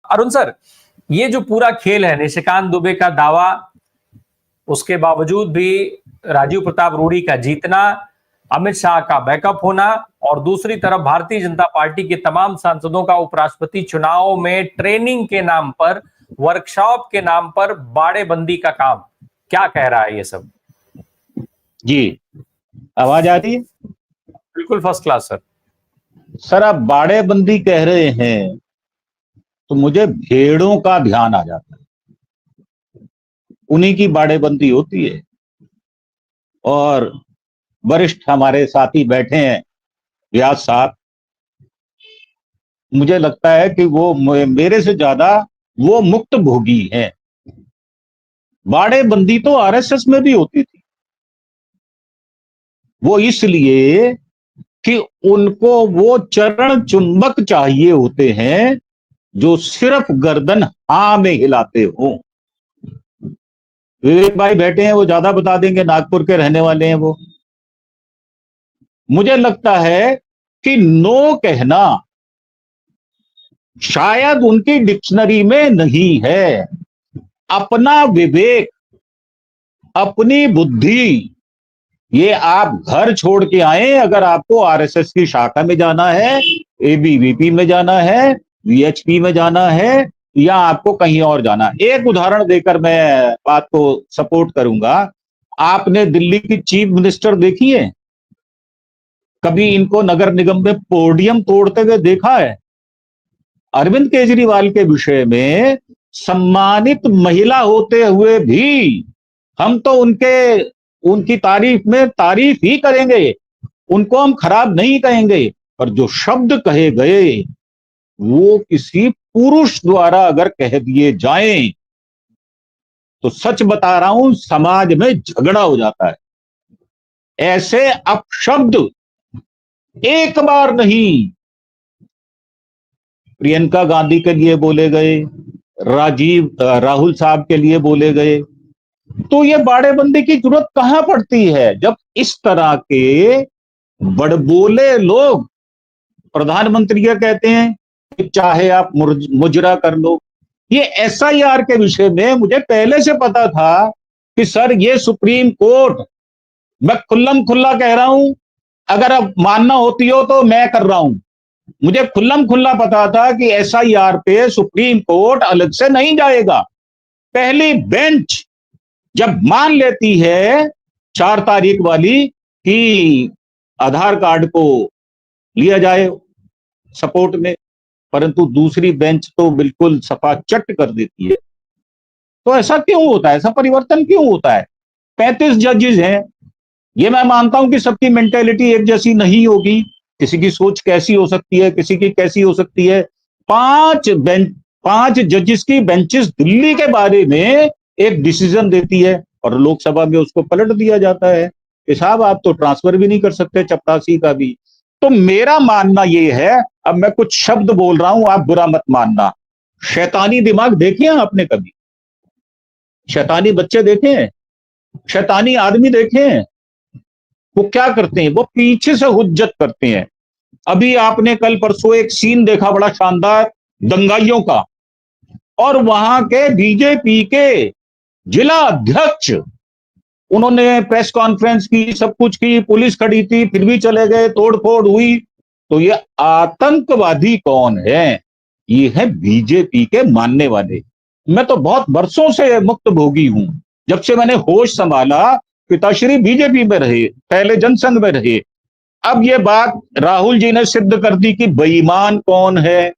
Arun sir, ये जो पूरा खेल है, निशिकांत दुबे का दावा, उसके बावजूद भी राजीव प्रताप रूडी का जीतना, अमित शाह का बैकअप होना और दूसरी तरफ भारतीय जनता पार्टी के तमाम सांसदों का उपराष्ट्रपति चुनाव में ट्रेनिंग के नाम पर, वर्कशॉप के नाम पर बाड़ेबंदी का काम, क्या कह रहा है ये सब? जी, आवाज आ रही है? बिल्कुल फर्स्ट क्लास सर। सर, आप बाड़ेबंदी कह रहे हैं तो मुझे भेड़ों का ध्यान आ जाता है। उन्हीं की बाड़ेबंदी होती है। और वरिष्ठ हमारे साथी बैठे हैं, व्यास साहब, मुझे लगता है कि वो मेरे से ज्यादा वो मुक्त भोगी हैं। बाड़ेबंदी तो आरएसएस में भी होती थी। वो इसलिए कि उनको वो चरण चुंबक चाहिए होते हैं जो सिर्फ गर्दन हाँ में हिलाते हो। विवेक भाई बैठे हैं, वो ज्यादा बता देंगे, नागपुर के रहने वाले हैं वो। मुझे लगता है कि नो कहना शायद उनकी डिक्शनरी में नहीं है। अपना विवेक, अपनी बुद्धि, ये आप घर छोड़ के आए। अगर आपको आरएसएस की शाखा में जाना है, एबीवीपी में जाना है, वीएचपी में जाना है, या आपको कहीं और जाना है। एक उदाहरण देकर मैं बात को सपोर्ट करूंगा। आपने दिल्ली की चीफ मिनिस्टर देखी है? कभी इनको नगर निगम में पोडियम तोड़ते हुए देखा है? अरविंद केजरीवाल के विषय में सम्मानित महिला होते हुए भी हम तो उनकी तारीफ में तारीफ ही करेंगे, उनको हम खराब नहीं कहेंगे। पर जो शब्द कहे गए वो किसी पुरुष द्वारा अगर कह दिए जाएं तो सच बता रहा हूं, समाज में झगड़ा हो जाता है। ऐसे अपशब्द एक बार नहीं, प्रियंका गांधी के लिए बोले गए, राहुल साहब के लिए बोले गए। तो ये बाड़ेबंदी की जरूरत कहां पड़ती है जब इस तरह के बड़बोले लोग प्रधानमंत्री का कहते हैं कि चाहे आप मुजरा कर लो। ये एसआईआर के विषय में मुझे पहले से पता था कि सर ये सुप्रीम कोर्ट, मैं खुल्लम खुल्ला कह रहा हूं, अगर अब मानना होती हो तो मैं कर रहा हूं। मुझे खुल्लम खुल्ला पता था कि एसआईआर पे सुप्रीम कोर्ट अलग से नहीं जाएगा। पहली बेंच जब मान लेती है 4 तारीख वाली कि आधार कार्ड को लिया जाए सपोर्ट में, परंतु दूसरी बेंच तो बिल्कुल सफा चट कर देती है। तो ऐसा क्यों होता है? ऐसा परिवर्तन क्यों होता है? 35 जजेस हैं। ये मैं मानता हूं कि सबकी मेंटेलिटी एक जैसी नहीं होगी, किसी की सोच कैसी हो सकती है, किसी की कैसी हो सकती है। 5 जजेस की बेंचेस दिल्ली के बारे में एक डिसीजन देती है और लोकसभा में उसको पलट दिया जाता है कि साहब आप तो ट्रांसफर भी नहीं कर सकते, चपरासी का भी। तो मेरा मानना यह है, अब मैं कुछ शब्द बोल रहा हूं, आप बुरा मत मानना। शैतानी दिमाग देखे हैं आपने कभी? शैतानी बच्चे देखे हैं? शैतानी आदमी देखे हैं? वो क्या करते हैं? वो पीछे से हुज्जत करते हैं। अभी आपने कल परसों एक सीन देखा बड़ा शानदार, दंगाइयों का, और वहां के बीजेपी के जिला अध्यक्ष, उन्होंने प्रेस कॉन्फ्रेंस की, सब कुछ की, पुलिस खड़ी थी, फिर भी चले गए, तोड़फोड़ हुई। तो ये आतंकवादी कौन है? ये है बीजेपी के मानने वाले। मैं तो बहुत बरसों से मुक्त भोगी हूं। जब से मैंने होश संभाला, पिताश्री बीजेपी में रहे, पहले जनसंघ में रहे। अब ये बात राहुल जी ने सिद्ध कर दी कि बेईमान कौन है,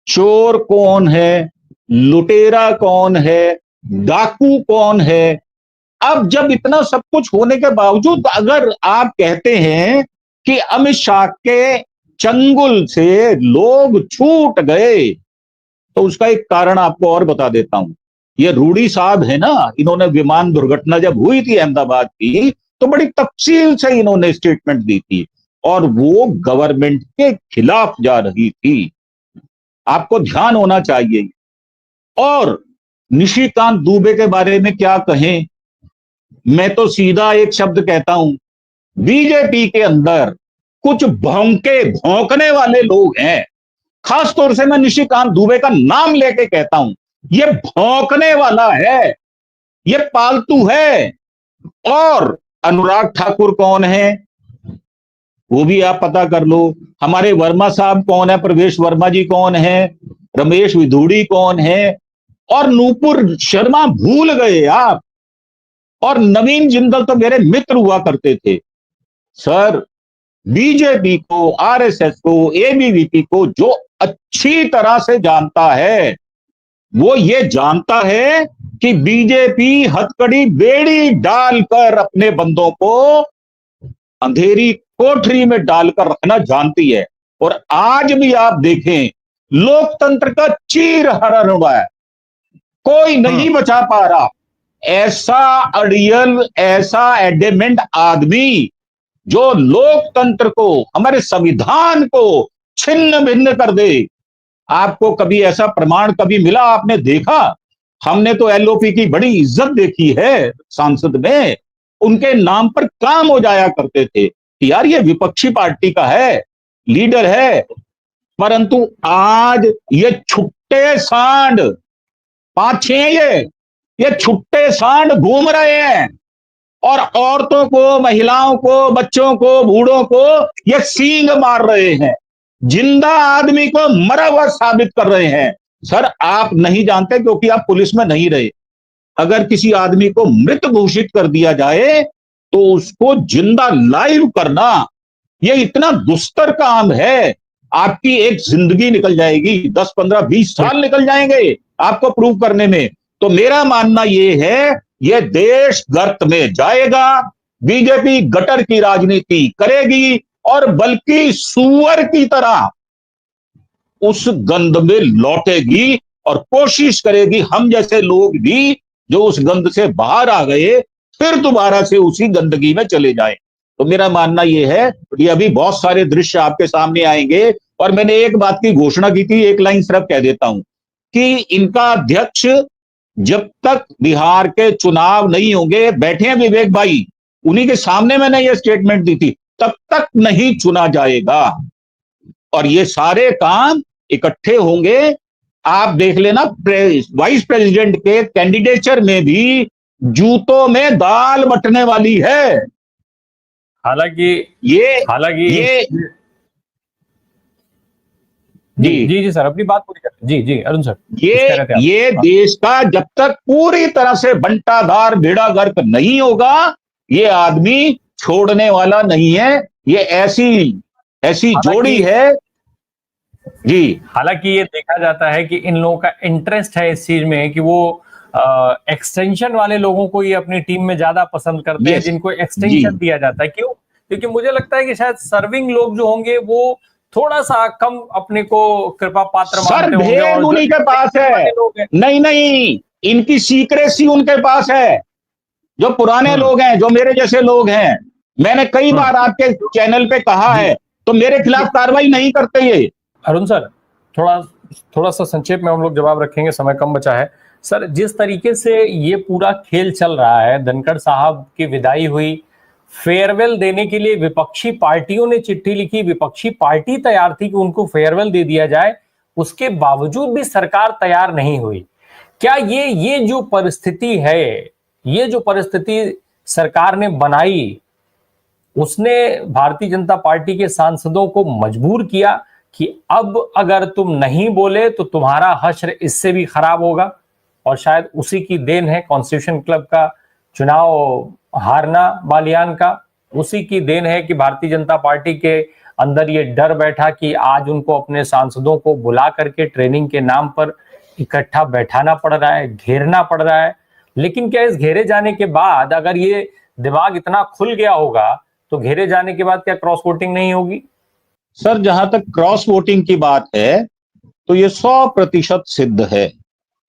चोर कौन है, लुटेरा कौन है, डाकू कौन है। अब जब इतना सब कुछ होने के बावजूद अगर आप कहते हैं कि अमित शाह के चंगुल से लोग छूट गए, तो उसका एक कारण आपको और बता देता हूं। ये रूडी साहब है ना, इन्होंने विमान दुर्घटना जब हुई थी अहमदाबाद की, तो बड़ी तफसील से इन्होंने स्टेटमेंट दी थी और वो गवर्नमेंट के खिलाफ जा रही थी। आपको ध्यान होना चाहिए। और निशिकांत दुबे के बारे में क्या कहें? मैं तो सीधा एक शब्द कहता हूं, बीजेपी के अंदर कुछ भौंकने वाले लोग हैं, खास तौर से मैं निशिकांत दुबे का नाम लेके कहता हूं, ये भौंकने वाला है, ये पालतू है। और अनुराग ठाकुर कौन है वो भी आप पता कर लो। हमारे वर्मा साहब कौन है, प्रवेश वर्मा जी कौन है, रमेश विधूड़ी कौन है, और नूपुर शर्मा भूल गए आप। और नवीन जिंदल तो मेरे मित्र हुआ करते थे। सर, बीजेपी को, आरएसएस को, एबीवीपी को जो अच्छी तरह से जानता है वो ये जानता है कि बीजेपी हथकड़ी बेड़ी डालकर अपने बंदों को अंधेरी कोठरी में डालकर रखना जानती है। और आज भी आप देखें, लोकतंत्र का चीर हरण हुआ है, कोई नहीं बचा पा रहा। ऐसा अड़ियल, ऐसा एडेमेंट आदमी जो लोकतंत्र को, हमारे संविधान को छिन्न भिन्न कर दे। आपको कभी ऐसा प्रमाण कभी मिला, आपने देखा? हमने तो एलओपी की बड़ी इज्जत देखी है सांसद में, उनके नाम पर काम हो जाया करते थे कि यार ये विपक्षी पार्टी का है, लीडर है। परंतु आज ये छुट्टे सांड, 5-6 ये छुट्टे सांड घूम रहे हैं और औरतों को, महिलाओं को, बच्चों को, बूढ़ों को ये सींग मार रहे हैं, जिंदा आदमी को मरा हुआ साबित कर रहे हैं। सर, आप नहीं जानते क्योंकि आप पुलिस में नहीं रहे। अगर किसी आदमी को मृत घोषित कर दिया जाए तो उसको जिंदा लाइव करना ये इतना दुस्तर काम है। आपकी एक जिंदगी निकल जाएगी, 10, 15, 20 साल निकल जाएंगे आपको प्रूव करने में। तो मेरा मानना यह है, यह देश गर्त में जाएगा, बीजेपी गटर की राजनीति करेगी और बल्कि सुअर की तरह उस गंध में लौटेगी और कोशिश करेगी हम जैसे लोग भी जो उस गंध से बाहर आ गए फिर दोबारा से उसी गंदगी में चले जाएं। तो मेरा मानना यह है, ये अभी बहुत सारे दृश्य आपके सामने आएंगे। और मैंने एक बात की घोषणा की थी, एक लाइन सिर्फ कह देता हूं कि इनका अध्यक्ष जब तक बिहार के चुनाव नहीं होंगे, बैठे हैं विवेक भाई, उन्हीं के सामने मैंने ये स्टेटमेंट दी थी, तब तक नहीं चुना जाएगा। और ये सारे काम इकट्ठे होंगे। आप देख लेना, वाइस प्रेसिडेंट के कैंडिडेचर में भी जूतों में दाल बटने वाली है। हालांकि ये जी सर, अपनी बात पूरी करते। जी अरुण सर, ये देश का जब तक पूरी तरह से बंटाधार बेड़ा गर्क नहीं होगा, ये आदमी छोड़ने वाला नहीं है। ये ऐसी जोड़ी है जी। हालांकि ये देखा जाता है कि इन लोगों का इंटरेस्ट है इस चीज में कि वो एक्सटेंशन वाले लोगों को ये अपनी टीम में ज्यादा पसंद करते हैं, जिनको एक्सटेंशन दिया जाता है। क्यों? क्योंकि मुझे लगता है कि शायद सर्विंग लोग जो होंगे वो थोड़ा सा कम अपने को कृपा पात्र मानते होंगे। और उन्हीं के पास है। नहीं, इनकी सीक्रेसी उनके पास है। जो पुराने लोग हैं, जो मेरे जैसे लोग हैं, मैंने कई बार आपके चैनल पे कहा है, तो मेरे खिलाफ कार्रवाई नहीं करते ये। अरुण सर, थोड़ा सा संक्षेप में हम लोग जवाब रखेंगे, समय कम बचा है। सर, जिस तरीके से ये पूरा खेल चल रहा है, धनखड़ साहब की विदाई हुई, फेयरवेल देने के लिए विपक्षी पार्टियों ने चिट्ठी लिखी, विपक्षी पार्टी तैयार थी कि उनको फेयरवेल दे दिया जाए, उसके बावजूद भी सरकार तैयार नहीं हुई। क्या ये जो परिस्थिति है, ये जो परिस्थिति सरकार ने बनाई, उसने भारतीय जनता पार्टी के सांसदों को मजबूर किया कि अब अगर तुम नहीं बोले तो तुम्हारा हश्र इससे भी खराब होगा। और शायद उसी की देन है कॉन्स्टिट्यूशन क्लब का चुनाव हारना बालियान का, उसी की देन है कि भारतीय जनता पार्टी के अंदर ये डर बैठा कि आज उनको अपने सांसदों को बुला करके ट्रेनिंग के नाम पर इकट्ठा बैठाना पड़ रहा है, घेरना पड़ रहा है। लेकिन क्या इस घेरे जाने के बाद अगर ये दिमाग इतना खुल गया होगा तो घेरे जाने के बाद क्या क्रॉस वोटिंग नहीं होगी? सर, जहां तक क्रॉस वोटिंग की बात है तो ये 100% सिद्ध है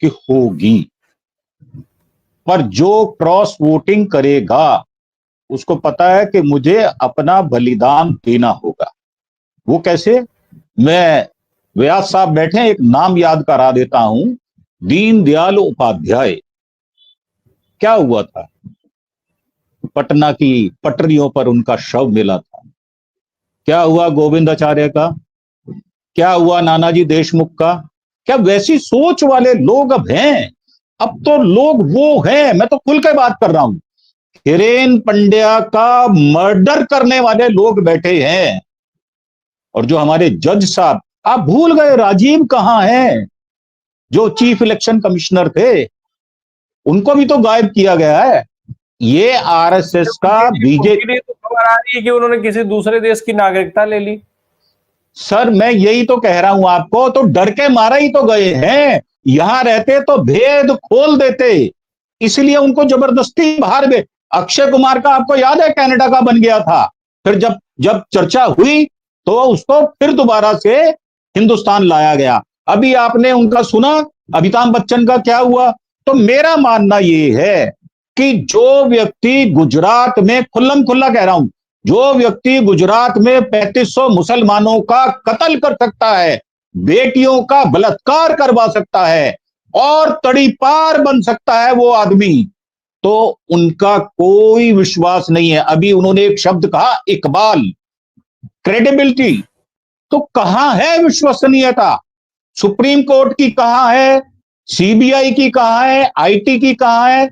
कि होगी। पर जो क्रॉस वोटिंग करेगा उसको पता है कि मुझे अपना बलिदान देना होगा। वो कैसे? मैं, व्यास साहब बैठे, एक नाम याद करा देता हूं, दीनदयाल उपाध्याय। क्या हुआ था? पटना की पटरियों पर उनका शव मिला था। क्या हुआ गोविंदाचार्य का? क्या हुआ नानाजी देशमुख का? क्या वैसी सोच वाले लोग अब हैं? अब तो लोग वो हैं, मैं तो खुल के बात कर रहा हूं, हिरेन पंड्या का मर्डर करने वाले लोग बैठे हैं। और जो हमारे जज साहब, आप भूल गए राजीव कहां है, जो चीफ इलेक्शन कमिश्नर थे, उनको भी तो गायब किया गया है। ये आरएसएस का बीजेपी। तो खबर आ रही है कि उन्होंने किसी दूसरे देश की नागरिकता ले ली। सर मैं यही तो कह रहा हूं आपको, तो डर के मारा ही तो गए हैं। यहां रहते तो भेद खोल देते, इसलिए उनको जबरदस्ती बाहर भेज। अक्षय कुमार का आपको याद है, कनाडा का बन गया था, फिर जब जब चर्चा हुई तो उसको फिर दोबारा से हिंदुस्तान लाया गया। अभी आपने उनका सुना, अमिताभ बच्चन का क्या हुआ? तो मेरा मानना यह है कि जो व्यक्ति गुजरात में, खुल्लम खुल्ला कह रहा हूं, जो व्यक्ति गुजरात में 3500 मुसलमानों का कत्ल कर सकता है, बेटियों का बलात्कार करवा सकता है और तड़ीपार बन सकता है वो आदमी, तो उनका कोई विश्वास नहीं है। अभी उन्होंने एक शब्द कहा, इकबाल, क्रेडिबिलिटी, तो कहां है विश्वसनीयता? सुप्रीम कोर्ट की कहां है, सीबीआई की कहां है, आईटी की कहां है,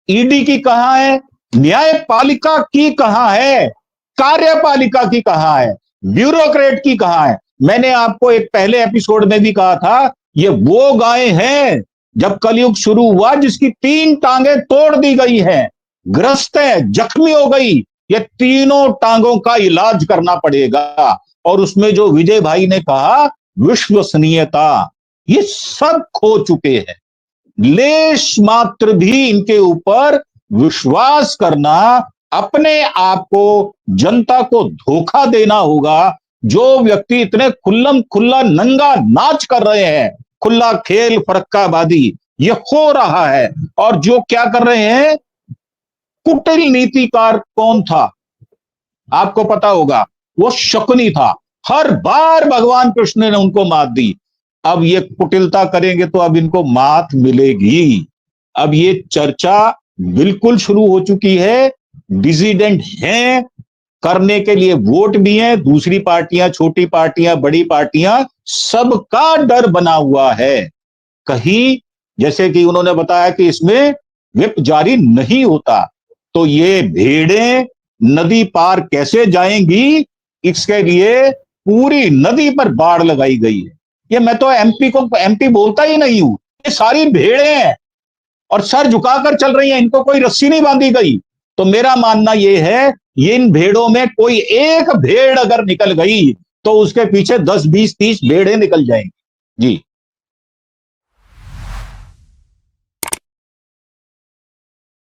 ईडी की कहां है, न्यायपालिका की कहां है, कार्यपालिका की कहां है, ब्यूरोक्रेट की कहां है? मैंने आपको एक पहले एपिसोड में भी कहा था, ये वो गाय हैं जब कलयुग शुरू हुआ जिसकी 3 टांगें तोड़ दी गई हैं, ग्रस्त है, जख्मी हो गई, ये तीनों टांगों का इलाज करना पड़ेगा। और उसमें जो विजय भाई ने कहा विश्वसनीयता, ये सब खो चुके हैं। लेश मात्र भी इनके ऊपर विश्वास करना, अपने आप को, जनता को धोखा देना होगा। जो व्यक्ति इतने खुल्लम खुल्ला नंगा नाच कर रहे हैं, खुला खेल फरक्काबादी, ये हो रहा है। और जो क्या कर रहे हैं, कुटिल नीतिकार कौन था आपको पता होगा, वो शकुनी था। हर बार भगवान कृष्ण ने उनको मात दी। अब ये कुटिलता करेंगे तो अब इनको मात मिलेगी। अब ये चर्चा बिल्कुल शुरू हो चुकी है, डिसिडेंट हैं, करने के लिए वोट भी हैं, दूसरी पार्टियां, छोटी पार्टियां, बड़ी पार्टियां, सबका डर बना हुआ है। कहीं जैसे कि उन्होंने बताया कि इसमें व्हिप जारी नहीं होता, तो ये भेड़ें नदी पार कैसे जाएंगी, इसके लिए पूरी नदी पर बाढ़ लगाई गई है। ये मैं तो एमपी को एमपी बोलता ही नहीं हूं, ये सारी भेड़ें हैं और सर झुकाकर चल रही हैं, इनको कोई रस्सी नहीं बांधी गई। तो मेरा मानना यह है, इन भेड़ों में कोई एक भेड़ अगर निकल गई तो उसके पीछे 10, 20, 30 भेड़ें निकल जाएंगी। जी।